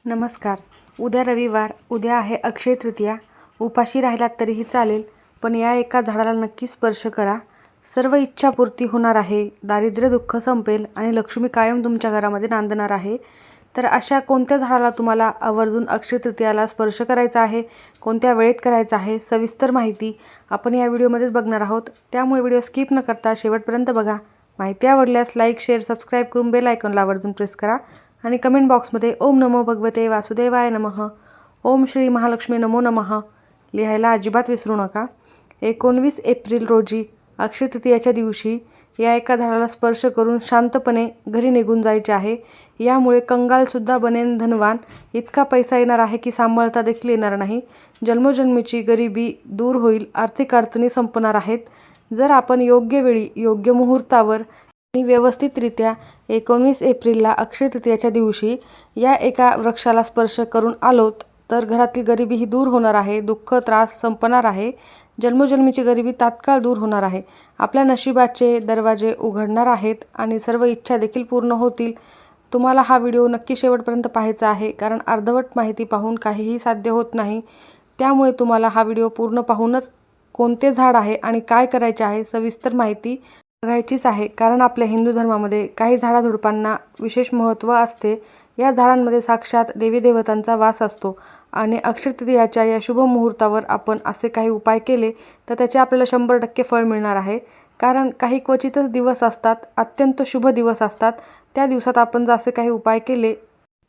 नमस्कार. उद्या रविवार, उद्या आहे अक्षय तृतीया. उपाशी राहिलात तरीही चालेल, पण या एका झाडाला नक्की स्पर्श करा. सर्व इच्छापूर्ती होणार आहे, दारिद्र्य दुःख संपेल आणि लक्ष्मी कायम तुमच्या घरामध्ये नांदणार आहे. तर अशा कोणत्या झाडाला तुम्हाला आवर्जून अक्षय तृतीयाला स्पर्श करायचा आहे, कोणत्या वेळेत करायचा आहे, सविस्तर माहिती आपण या व्हिडिओमध्येच बघणार आहोत. त्यामुळे व्हिडिओ स्किप न करता शेवटपर्यंत बघा. माहिती आवडल्यास लाईक, शेअर, सबस्क्राईब करून बेल आयकॉनला आवर्जून प्रेस करा आणि कमेंट बॉक्समध्ये ओम नमो भगवते वासुदेवाय नमः, ओम श्री महालक्ष्मी नमो नमः लिहायला अजिबात विसरू नका. 19 एप्रिल रोजी अक्षय तृतीयाच्या दिवशी या एका झाडाला स्पर्श करून शांतपणे घरी निघून जायचे आहे. यामुळे कंगालसुद्धा बनेन धनवान. इतका पैसा येणार आहे की सांभाळता देखील येणार नाही. जन्मोजन्मीची गरिबी दूर होईल. आर्थिक अडचणी संपणार आहेत. जर आपण योग्य वेळी, योग्य मुहूर्तावर आणि व्यवस्थितरित्या 19 एप्रिलला अक्षय तृतीयाच्या दिवशी या एका वृक्षाला स्पर्श करून आलोत तर घरातील गरिबी ही दूर होणार आहे. दुःख त्रास संपणार आहे. जन्मोजन्मीची गरिबी तात्काळ दूर होणार आहे. आपल्या नशिबाचे दरवाजे उघडणार आहेत आणि सर्व इच्छा देखील पूर्ण होतील. तुम्हाला हा व्हिडिओ नक्की शेवटपर्यंत पाहायचा आहे, कारण अर्धवट माहिती पाहून काहीही साध्य होत नाही. त्यामुळे तुम्हाला हा व्हिडिओ पूर्ण पाहूनच कोणते झाड आहे आणि काय करायचे आहे सविस्तर माहिती बघायचीच आहे. कारण आपल्या हिंदू धर्मामध्ये काही झाडाझुडपांना विशेष महत्त्व असते. या झाडांमध्ये साक्षात देवी देवतांचा वास असतो आणि अक्षय तृतीयाच्या या शुभ मुहूर्तावर आपण असे काही उपाय केले तर त्याचे आपल्याला 100% फळ मिळणार आहे. कारण काही क्वचितच दिवस असतात, अत्यंत शुभ दिवस असतात. त्या दिवसात आपण जर असे काही उपाय केले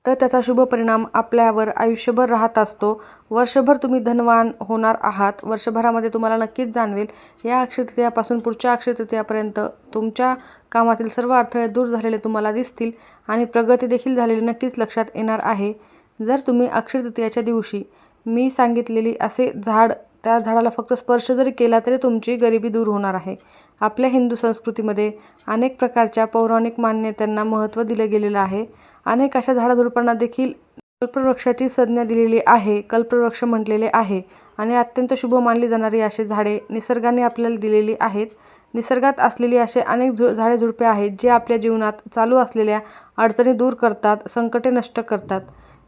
तर त्याचा शुभ परिणाम आपल्यावर आयुष्यभर राहत असतो. वर्षभर तुम्ही धनवान होणार आहात. वर्षभरामध्ये तुम्हाला नक्कीच जाणवेल. या अक्षय तृतीयापासून पुढच्या अक्षय तृतीयापर्यंत तुमच्या कामातील सर्व अडथळे दूर झालेले तुम्हाला दिसतील आणि प्रगती देखील झालेली नक्कीच लक्षात येणार आहे. जर तुम्ही अक्षय तृतीयाच्या दिवशी मी सांगितलेली असे झाड, त्या झाडाला फक्त स्पर्श जरी केला तरी तुमची गरिबी दूर होणार आहे. आपल्या हिंदू संस्कृतीमध्ये अनेक प्रकारच्या पौराणिक मान्यतांना महत्त्व दिलं गेलेलं आहे. अनेक अशा झाडाझुडपांना देखील कल्पवृक्षाची संज्ञा दिलेली आहे, कल्पवृक्ष म्हटलेले आहे आणि अत्यंत शुभ मानली जाणारी अशी झाडे निसर्गाने आपल्याला दिलेली आहेत. निसर्गात असलेली असे अनेक झाडे झुडपे आहेत जे आपल्या जीवनात चालू असलेल्या अडचणी दूर करतात, संकटे नष्ट करतात.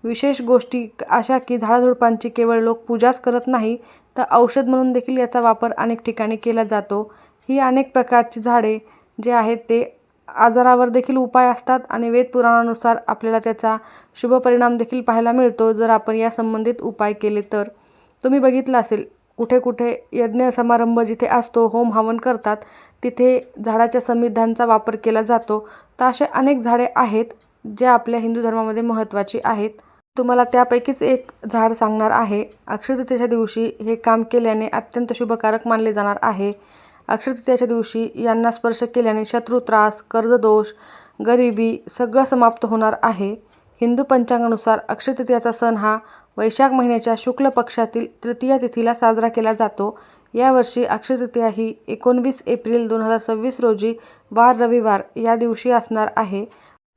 विशेष गोष्टी अशा की झाडाझुडपांची केवळ लोक पूजाच करत नाही तर औषध म्हणून देखील याचा वापर अनेक ठिकाणी केला जातो. ही अनेक प्रकारची झाडे जे आहेत ते आजारावर देखील उपाय असतात आणि वेदपुराणानुसार आपल्याला त्याचा शुभ परिणाम देखील पाहायला मिळतो जर आपण या संबंधित उपाय केले तर. तुम्ही बघितलं असेल कुठे कुठे यज्ञ समारंभ जिथे असतो, होम हवन करतात, तिथे झाडाच्या समिधांचा वापर केला जातो. तर असे अनेक झाडे आहेत जे आपल्या हिंदू धर्मामध्ये महत्त्वाची आहेत. तुम्हाला त्यापैकीच एक झाड सांगणार आहे. अक्षय तृतीयेच्या दिवशी हे काम केल्याने अत्यंत शुभकारक मानले जाणार आहे. अक्षय तृतीयेच्या दिवशी यांना स्पर्श केल्याने शत्रू त्रास, कर्जदोष, गरिबी सगळं समाप्त होणार आहे. हिंदू पंचांगानुसार अक्षय तृतीयाचा सण हा वैशाख महिन्याच्या शुक्ल पक्षातील तृतीया तिथीला साजरा केला जातो. यावर्षी अक्षय तृतीया ही 19 एप्रिल 2026 रोजी वार रविवार या दिवशी असणार आहे.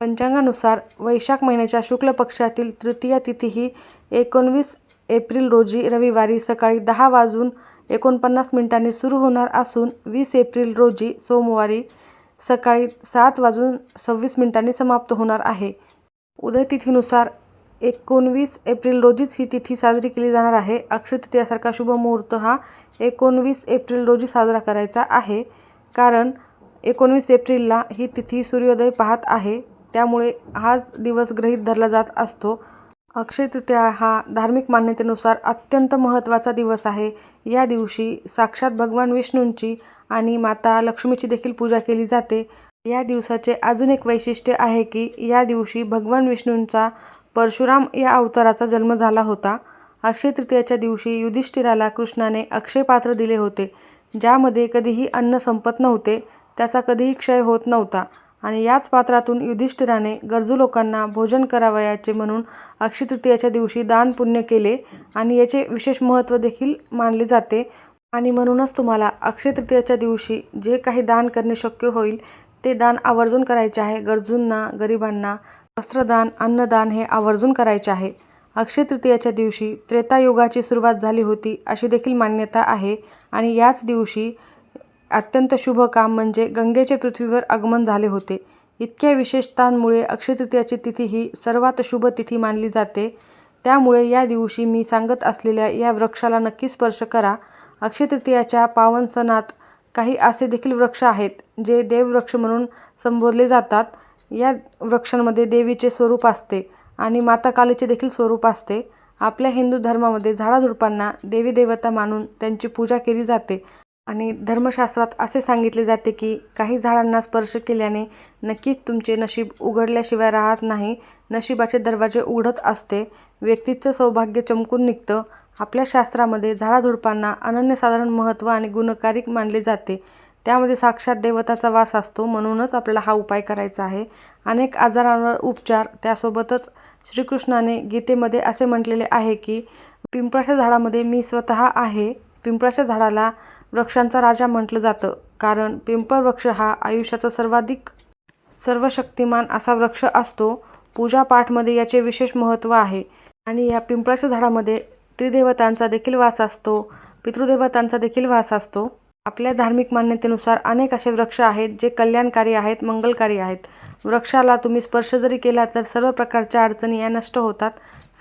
पंचांगानुसार वैशाख महिन्याच्या शुक्ल पक्षातील तृतीया तिथी ही 19 एप्रिल रोजी रविवारी सकाळी 10:49 सुरू होणार असून 20 एप्रिल रोजी सोमवारी सकाळी 7:26 समाप्त होणार आहे. उदयतिथीनुसार 19 एप्रिल रोजीच ही तिथी साजरी केली जाणार आहे. अक्षय तृतीयासारखा शुभ मुहूर्त हा 19 एप्रिल रोजी साजरा करायचा आहे. कारण 19 एप्रिलला ही तिथी सूर्योदय पाहत आहे, त्यामुळे हाच दिवस गृहीत धरला जात असतो. अक्षय तृतीया हा धार्मिक मान्यतेनुसार अत्यंत महत्त्वाचा दिवस आहे. या दिवशी साक्षात भगवान विष्णूंची आणि माता लक्ष्मीची देखील पूजा केली जाते. या दिवसाचे अजून एक वैशिष्ट्य आहे की या दिवशी भगवान विष्णूंचा परशुराम या अवताराचा जन्म झाला होता. अक्षय तृतीयाच्या दिवशी युधिष्ठिराला कृष्णाने अक्षय पात्र दिले होते, ज्यामध्ये कधीही अन्न संपत नव्हते, त्याचा कधीही क्षय होत नव्हता आणि याच पात्रातून युधिष्ठिराने गरजू लोकांना भोजन करावयाचे म्हणून अक्षय तृतीयाच्या दिवशी दान पुण्य केले आणि याचे विशेष महत्त्व देखील मानले जाते. आणि म्हणूनच तुम्हाला अक्षय तृतीयाच्या दिवशी जे काही दान करणे शक्य होईल ते दान आवर्जून करायचे आहे. गरजूंना, गरिबांना वस्त्रदान, अन्नदान हे आवर्जून करायचे आहे. अक्षय तृतीयाच्या दिवशी त्रेतायुगाची सुरुवात झाली होती अशी देखील मान्यता आहे आणि याच दिवशी अत्यंत शुभ काम म्हणजे गंगेचे पृथ्वीवर आगमन झाले होते. इतक्या विशेषतांमुळे अक्षय तृतीयाची तिथी ही सर्वात शुभ तिथी मानली जाते. त्यामुळे या दिवशी मी सांगत असलेल्या या वृक्षाला नक्की स्पर्श करा. अक्षय तृतीयाच्या पावन सणात काही असे देखील वृक्ष आहेत जे देववृक्ष म्हणून संबोधले जातात. या वृक्षांमध्ये देवीचे स्वरूप असते आणि माता कालीचे देखील स्वरूप असते. आपल्या हिंदू धर्मामध्ये झाडाझुडपांना देवी देवता मानून त्यांची पूजा केली जाते आणि धर्मशास्त्रात असे सांगितले जाते की काही झाडांना स्पर्श केल्याने नक्कीच तुमचे नशीब उघडल्याशिवाय राहत नाही. नशिबाचे दरवाजे उघडत असते. व्यक्तीचं सौभाग्य चमकून निघतं. आपल्या शास्त्रामध्ये झाडाझुडपांना अनन्यसाधारण महत्त्व आणि गुणकारी मानले जाते. त्यामध्ये साक्षात देवताचा वास असतो. म्हणूनच आपल्याला हा उपाय करायचा आहे. अनेक आजारांवर उपचार. त्यासोबतच श्रीकृष्णाने गीतेमध्ये असे म्हटलेले आहे की पिंपळाच्या झाडामध्ये मी स्वतः आहे. पिंपळाच्या झाडाला वृक्षांचा राजा म्हटलं जातं कारण पिंपळ वृक्ष हा आयुष्याचा सर्वाधिक सर्वशक्तिमान असा वृक्ष असतो. पूजापाठमध्ये याचे विशेष महत्त्व आहे आणि या पिंपळाच्या झाडामध्ये त्रिदेवतांचा देखील वास असतो. पितृदेवतांचा देखील वास असतो. आपल्या धार्मिक मान्यतेनुसार अनेक असे वृक्ष आहेत जे कल्याणकारी आहेत, मंगलकारी आहेत. वृक्षाला तुम्ही स्पर्श जरी केला तर सर्व प्रकारच्या अडचणी या नष्ट होतात.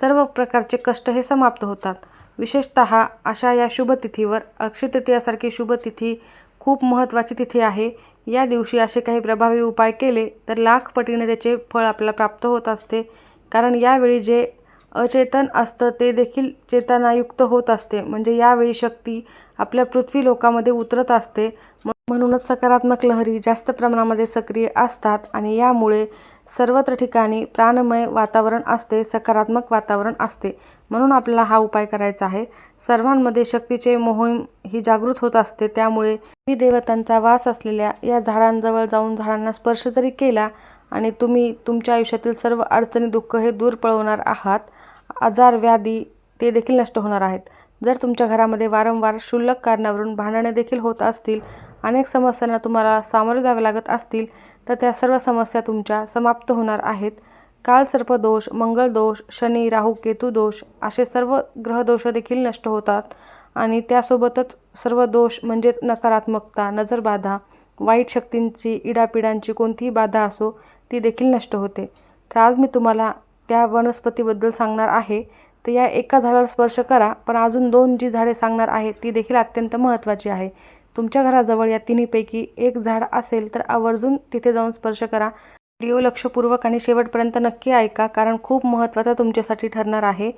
सर्व प्रकारचे कष्ट हे समाप्त होतात. विशेषतः अशा या शुभतिथीवर अक्षय तृतीयासारखी शुभतिथी खूप महत्त्वाची तिथी आहे. या दिवशी असे काही प्रभावी उपाय केले तर लाख पटीने त्याचे फळ आपल्याला प्राप्त होत असते. कारण यावेळी जे अचेतन असतं ते देखील चेतनायुक्त होत असते. म्हणजे यावेळी शक्ती आपल्या पृथ्वी लोकामध्ये उतरत असते. म्हणूनच सकारात्मक लहरी जास्त प्रमाणामध्ये सक्रिय असतात आणि यामुळे सर्वत्र ठिकाणी प्राणमय वातावरण असते, सकारात्मक वातावरण असते. म्हणून आपल्याला हा उपाय करायचा आहे. सर्वांमध्ये शक्तीचे मोहीम ही जागृत होत असते. त्यामुळे देवी देवतांचा वास असलेल्या या झाडांजवळ जाऊन झाडांना स्पर्श जरी केला आणि तुम्ही तुमच्या आयुष्यातील सर्व अडचणी दुःख हे दूर पळवणार आहात. आजार व्याधी ते देखील नष्ट होणार आहेत. जर तुमच्या घरामध्ये वारंवार क्षुल्लक कारणावरून भांडणे देखील होत असतील, अनेक समस्यांना तुम्हाला सामोरे जावे लागत असतील तर त्या सर्व समस्या तुमच्या समाप्त होणार आहेत. कालसर्पदोष, मंगळदोष, शनी राहू केतू दोष असे सर्व ग्रहदोष देखील नष्ट होतात आणि त्यासोबतच सर्व दोष म्हणजेच नकारात्मकता, नजरबाधा, वाईट शक्तींची, इडापिडांची कोणतीही बाधा असो ती देखील नष्ट होते. तर आज मी तुम्हाला त्या वनस्पतीबद्दल सांगणार आहे. तर या एका झाडाला स्पर्श करा, पण अजून 2 जी झाडे सांगणार आहे ती देखील अत्यंत महत्त्वाची आहे. तुमच्या घराजवळ या तिन्हीपैकी एक झाड असेल तर आवर्जून तिथे जाऊन स्पर्श करा. व्हिडिओ लक्षपूर्वक आणि शेवटपर्यंत नक्की ऐका कारण खूप महत्त्वाचा तुमच्यासाठी ठरणार आहे.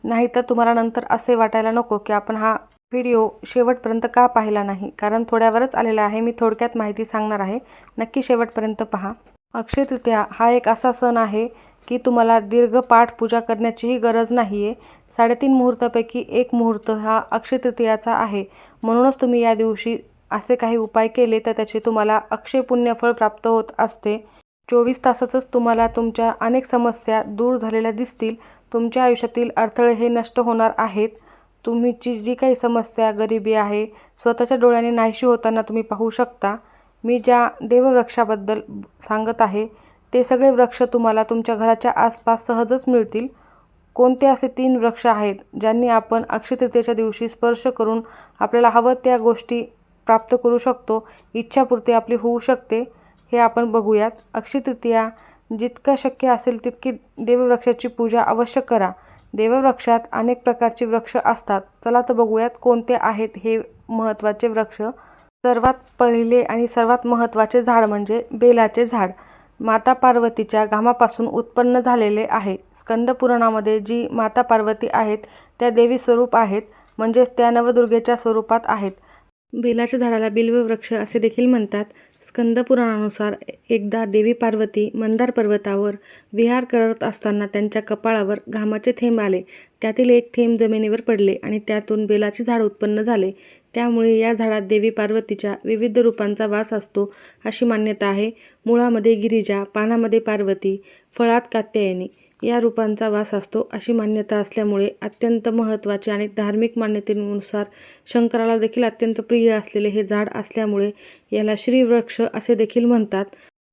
नाहीतर तुम्हाला नंतर असे वाटायला नको की आपण हा व्हिडिओ शेवटपर्यंत का पाहिला नाही. कारण थोड्यावरच आलेला आहे. मी थोडक्यात माहिती सांगणार आहे. नक्की शेवटपर्यंत पहा. अक्षय तृतीया हा एक असा सण आहे की तुम्हाला दीर्घ पाठ पूजा करण्याचीही गरज नाही आहे. 3.5 मुहूर्तापैकी एक मुहूर्त हा अक्षय तृतीयाचा आहे. म्हणूनच तुम्ही या दिवशी असे काही उपाय केले तर त्याचे तुम्हाला अक्षय पुण्यफळ प्राप्त होत असते. 24 तासातच तुम्हाला तुमच्या अनेक समस्या दूर झालेल्या दिसतील. तुमच्या आयुष्यातील अडथळे हे नष्ट होणार आहेत. तुमची जी काही समस्या, गरिबी आहे स्वतःच्या डोळ्यांनी नाहीशी होताना तुम्ही पाहू शकता. मी ज्या देववृक्षाबद्दल सांगत आहे ते सगळे वृक्ष तुम्हाला तुमच्या घराच्या आसपास सहजच मिळतील. कोणते असे 3 वृक्ष आहेत ज्यांनी आपण अक्षय तृतीयेच्या दिवशी स्पर्श करून आपल्याला हवं त्या गोष्टी प्राप्त करू शकतो, इच्छापूर्ती आपली होऊ शकते, हे आपण बघूयात. अक्षय तृतीया जितकं शक्य असेल तितकी देववृक्षाची पूजा अवश्य करा. देववृक्षात अनेक प्रकारचे वृक्ष असतात. चला तर बघूयात कोणते आहेत हे महत्त्वाचे वृक्ष. सर्वात पहिले आणि सर्वात महत्त्वाचे झाड म्हणजे बेलाचे झाड. माता पार्वतीच्या घामापासून उत्पन्न झालेले आहे. स्कंद पुराणामध्ये जी माता पार्वती आहेत त्या देवी स्वरूप आहेत, म्हणजेच त्या नवदुर्गेच्या स्वरूपात आहेत. बेलाच्या झाडाला बिल्ववृक्ष असे देखील म्हणतात. स्कंद पुराणानुसार एकदा देवी पार्वती मंदार पर्वतावर विहार करत असताना त्यांच्या कपाळावर घामाचे थेंब आले. त्यातील एक थेंब जमिनीवर पडले आणि त्यातून बेलाचे झाड उत्पन्न झाले. त्यामुळे या झाडात देवी पार्वतीच्या विविध रूपांचा वास असतो अशी मान्यता आहे. मुळामध्ये गिरिजा, पानामध्ये पार्वती, फळात कात्यायनी या रूपांचा वास असतो अशी मान्यता असल्यामुळे अत्यंत महत्त्वाचे आणि धार्मिक मान्यतेनुसार शंकराला देखील अत्यंत प्रिय असलेले हे झाड असल्यामुळे याला श्रीवृक्ष असे देखील म्हणतात.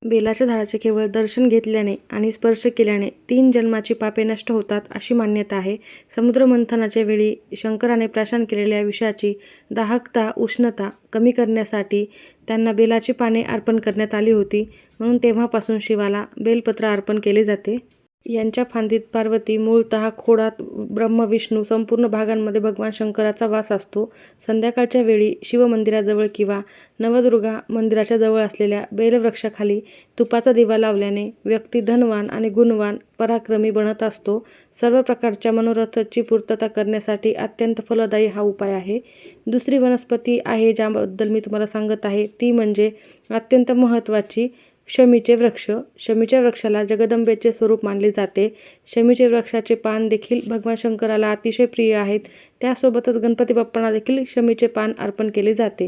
बेलाच्या झाडाचे केवळ दर्शन घेतल्याने आणि स्पर्श केल्याने 3 जन्माची पापे नष्ट होतात अशी मान्यता आहे. समुद्रमंथनाच्या वेळी शंकराने प्राशन केलेल्या विषाची दाहकता, उष्णता कमी करण्यासाठी त्यांना बेलाची पाने अर्पण करण्यात आली होती. म्हणून तेव्हापासून शिवाला बेलपत्र अर्पण केले जाते. यांच्या फांदीत पार्वती, मूळतः खोडात ब्रह्म, विष्णू, संपूर्ण भागांमध्ये भगवान शंकराचा वास असतो. संध्याकाळच्या वेळी शिवमंदिराजवळ किंवा नवदुर्गा मंदिराच्या जवळ असलेल्या बेलवृक्षाखाली तुपाचा दिवा लावल्याने व्यक्ती धनवान आणि गुणवान, पराक्रमी बनत असतो. सर्व प्रकारच्या मनोरथाची पूर्तता करण्यासाठी अत्यंत फलदायी हा उपाय आहे. दुसरी वनस्पती आहे ज्याबद्दल मी तुम्हाला सांगत आहे ती म्हणजे अत्यंत महत्त्वाची शमीचे वृक्ष. शमीच्या वृक्षाला जगदंबेचे स्वरूप मानले जाते. शमीचे वृक्षाचे पान देखील भगवान शंकराला अतिशय प्रिय आहेत. त्यासोबतच गणपती बाप्पांना देखील शमीचे पान अर्पण केले जाते.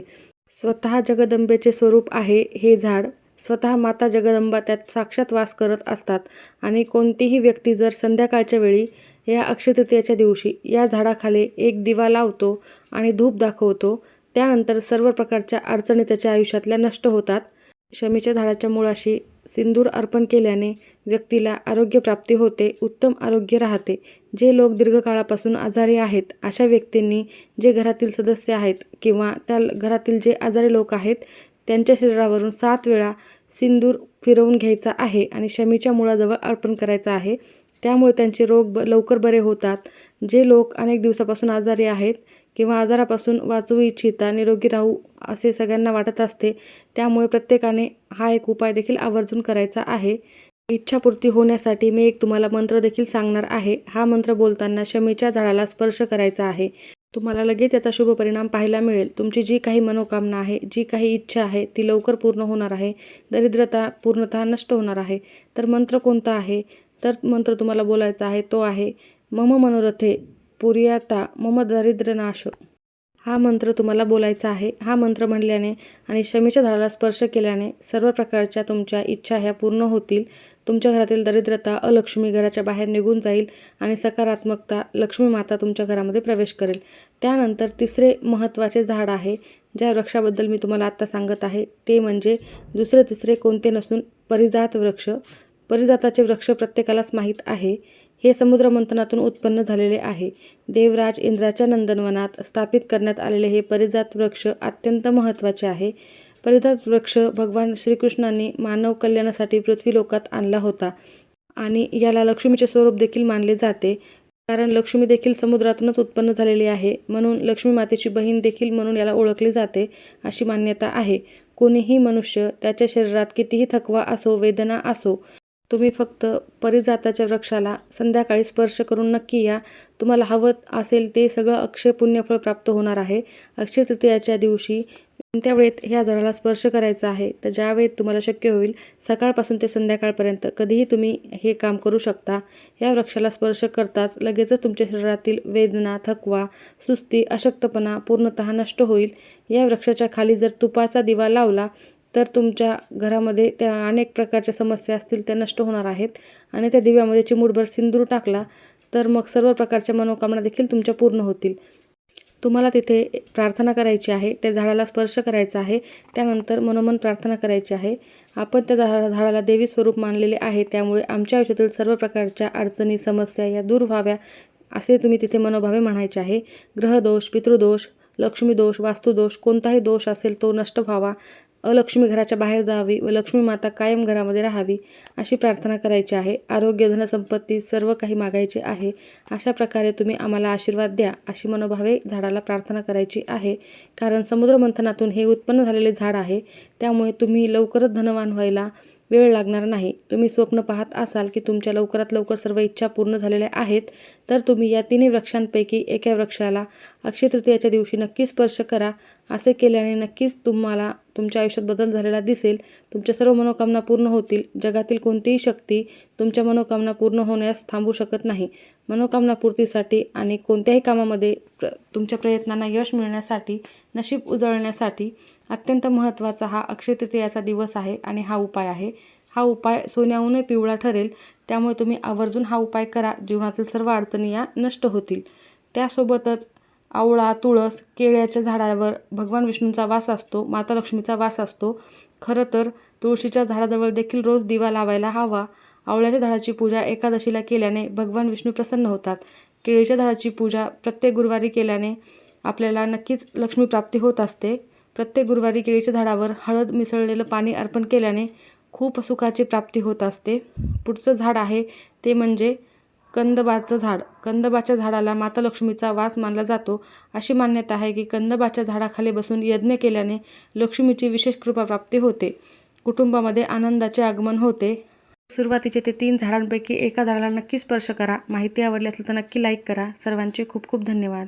स्वतः जगदंबेचे स्वरूप आहे हे झाड. स्वतः माता जगदंबा त्यात साक्षात वास करत असतात आणि कोणतीही व्यक्ती जर संध्याकाळच्या वेळी या अक्षय तृतीयेच्या दिवशी या झाडाखाली एक दिवा लावतो आणि धूप दाखवतो, त्यानंतर सर्व प्रकारच्या अडचणी त्याच्या आयुष्यातल्या नष्ट होतात. शमीच्या झाडाच्या मुळाशी सिंदूर अर्पण केल्याने व्यक्तीला आरोग्यप्राप्ती होते, उत्तम आरोग्य राहते. जे लोक दीर्घकाळापासून आजारी आहेत अशा व्यक्तींनी जे घरातील सदस्य आहेत किंवा त्या घरातील जे आजारी लोक आहेत त्यांच्या शरीरावरून 7 वेळा सिंदूर फिरवून घ्यायचा आहे आणि शमीच्या मुळाजवळ अर्पण करायचा आहे. त्यामुळे त्यांचे रोग लवकर बरे होतात. जे लोक अनेक दिवसापासून आजारी आहेत किंवा आजारापासून वाचू इच्छिता, निरोगी राहू असे सगळ्यांना वाटत असते, त्यामुळे प्रत्येकाने हा एक उपाय देखील आवर्जून करायचा आहे. इच्छापूर्ती होण्यासाठी मी एक तुम्हाला मंत्र देखील सांगणार आहे. हा मंत्र बोलताना शमीच्या झाडाला स्पर्श करायचा आहे. तुम्हाला लगेच याचा शुभ परिणाम पाहायला मिळेल. तुमची जी काही मनोकामना आहे, जी काही इच्छा आहे ती लवकर पूर्ण होणार आहे. दरिद्रता पूर्णतः नष्ट होणार आहे. तर मंत्र कोणता आहे? तर मंत्र तुम्हाला बोलायचा आहे तो आहे मम मनोरथे पुर्याता मम दारिद्र्यनाश. हा मंत्र तुम्हाला बोलायचा आहे. हा मंत्र म्हणल्याने आणि शमीच्या झाडाला स्पर्श केल्याने सर्व प्रकारच्या तुमच्या इच्छा ह्या पूर्ण होतील. तुमच्या घरातील दरिद्रता, अलक्ष्मी घराच्या बाहेर निघून जाईल आणि सकारात्मकता, लक्ष्मी माता तुमच्या घरामध्ये प्रवेश करेल. त्यानंतर तिसरे महत्त्वाचे झाड आहे ज्या वृक्षाबद्दल मी तुम्हाला आत्ता सांगत आहे ते म्हणजे दुसरे तिसरे कोणते नसून परिजात वृक्ष. परिजाताचे वृक्ष प्रत्येकालाच माहीत आहे. हे समुद्रमंथनातून उत्पन्न झालेले आहे. देवराज इंद्राच्या नंदनवनात स्थापित करण्यात आलेले हे परिजात वृक्ष अत्यंत महत्त्वाचे आहे. परिजात वृक्ष भगवान श्रीकृष्णांनी मानव कल्याणासाठी पृथ्वीलोकात आणला होता आणि याला लक्ष्मीचे स्वरूप देखील मानले जाते. कारण लक्ष्मी देखील समुद्रातूनच उत्पन्न झालेली आहे, म्हणून लक्ष्मी मातेची बहीण देखील म्हणून याला ओळखले जाते अशी मान्यता आहे. कोणीही मनुष्य त्याच्या शरीरात कितीही थकवा असो, वेदना असो, तुम्ही फक्त परिजाताच्या वृक्षाला संध्याकाळी स्पर्श करून नक्की या. तुम्हाला हवं असेल ते सगळं अक्षय पुण्यफळ प्राप्त होणार आहे. अक्षय तृतीयाच्या दिवशी कोणत्या वेळेत ह्या झाडाला स्पर्श करायचा आहे तर ज्या वेळेत तुम्हाला शक्य होईल सकाळपासून ते संध्याकाळपर्यंत कधीही तुम्ही हे काम करू शकता. या वृक्षाला स्पर्श करताच लगेचच तुमच्या शरीरातील वेदना, थकवा, सुस्ती, अशक्तपणा पूर्णतः नष्ट होईल. या वृक्षाच्या खाली जर तुपाचा दिवा लावला तर तुमच्या घरामध्ये त्या अनेक प्रकारच्या समस्या असतील त्या नष्ट होणार आहेत आणि त्या दिव्यामध्ये चिमूटभर सिंदूर टाकला तर मग सर्व प्रकारच्या मनोकामना देखील तुमच्या पूर्ण होतील. तुम्हाला तिथे प्रार्थना करायची आहे, त्या झाडाला स्पर्श करायचा आहे, त्यानंतर मनोमन प्रार्थना करायची आहे. आपण त्या झाडाला देवी स्वरूप मानलेले आहे, त्यामुळे आमच्या आयुष्यातील सर्व प्रकारच्या अडचणी, समस्या या दूर व्हाव्या असे तुम्ही तिथे मनोभावे म्हणायचे आहे. ग्रहदोष, पितृदोष, लक्ष्मीदोष, वास्तुदोष कोणताही दोष असेल तो नष्ट व्हावा, अलक्ष्मी घराच्या बाहेर जावी व लक्ष्मी माता कायम घरामध्ये राहावी अशी प्रार्थना करायची आहे. आरोग्य, धनसंपत्ती सर्व काही मागायचे आहे. अशा प्रकारे तुम्ही आम्हाला आशीर्वाद द्या अशी मनोभावे झाडाला प्रार्थना करायची आहे. कारण समुद्रमंथनातून हे उत्पन्न झालेले झाड आहे, त्यामुळे तुम्ही लवकरच धनवान व्हायला वेळ लागणार नाही. तुम्ही स्वप्न पाहत असाल की तुमच्या लवकरात लवकर सर्व इच्छा पूर्ण झालेल्या आहेत तर तुम्ही या 3 वृक्षांपैकी एका वृक्षाला अक्षय तृतीयाच्या दिवशी नक्की स्पर्श करा. असे केल्याने नक्कीच तुम्हाला तुमच्या आयुष्यात बदल झालेला दिसेल. तुमच्या सर्व मनोकामना पूर्ण होतील. जगातील कोणतीही शक्ती तुमच्या मनोकामना पूर्ण होण्यास थांबू शकत नाही. मनोकामना पूर्तीसाठी आणि कोणत्याही कामामध्ये तुमच्या प्रयत्नांना यश मिळण्यासाठी, नशीब उजळण्यासाठी अत्यंत महत्त्वाचा हा अक्षय तृतीयाचा दिवस आहे आणि हा उपाय आहे. हा उपाय सोन्याहूनही पिवळा ठरेल, त्यामुळे तुम्ही आवर्जून हा उपाय करा. जीवनातील सर्व अडचणी या नष्ट होतील. त्यासोबतच आवळा, तुळस, केळ्याच्या झाडावर भगवान विष्णूंचा वास असतो, माता लक्ष्मीचा वास असतो. खरं तर तुळशीच्या झाडाजवळ देखील रोज दिवा लावायला हवा. आवळ्याच्या झाडाची पूजा एकादशीला केल्याने भगवान विष्णू प्रसन्न होतात. केळीच्या झाडाची पूजा प्रत्येक गुरुवारी केल्याने आपल्याला नक्कीच लक्ष्मी प्राप्ती होत असते. प्रत्येक गुरुवारी केळीच्या झाडावर हळद मिसळलेलं पाणी अर्पण केल्याने खूप सुखाची प्राप्ती होत असते. पुढचं झाड आहे ते म्हणजे कंदबाचं झाड. कंदबाच्या झाडाला माता लक्ष्मीचा वास मानला जातो. अशी मान्यता आहे की कंदबाच्या झाडाखाली बसून यज्ञ केल्याने लक्ष्मीची विशेष कृपा प्राप्ती होते. कुटुंबामध्ये आनंदाचे आगमन होते. सुरुवातीचे ते 3 झाडांपैकी एका झाडाला नक्की स्पर्श करा. माहिती आवडली असेल तर नक्की लाईक करा. सर्वांचे खूप खूप धन्यवाद.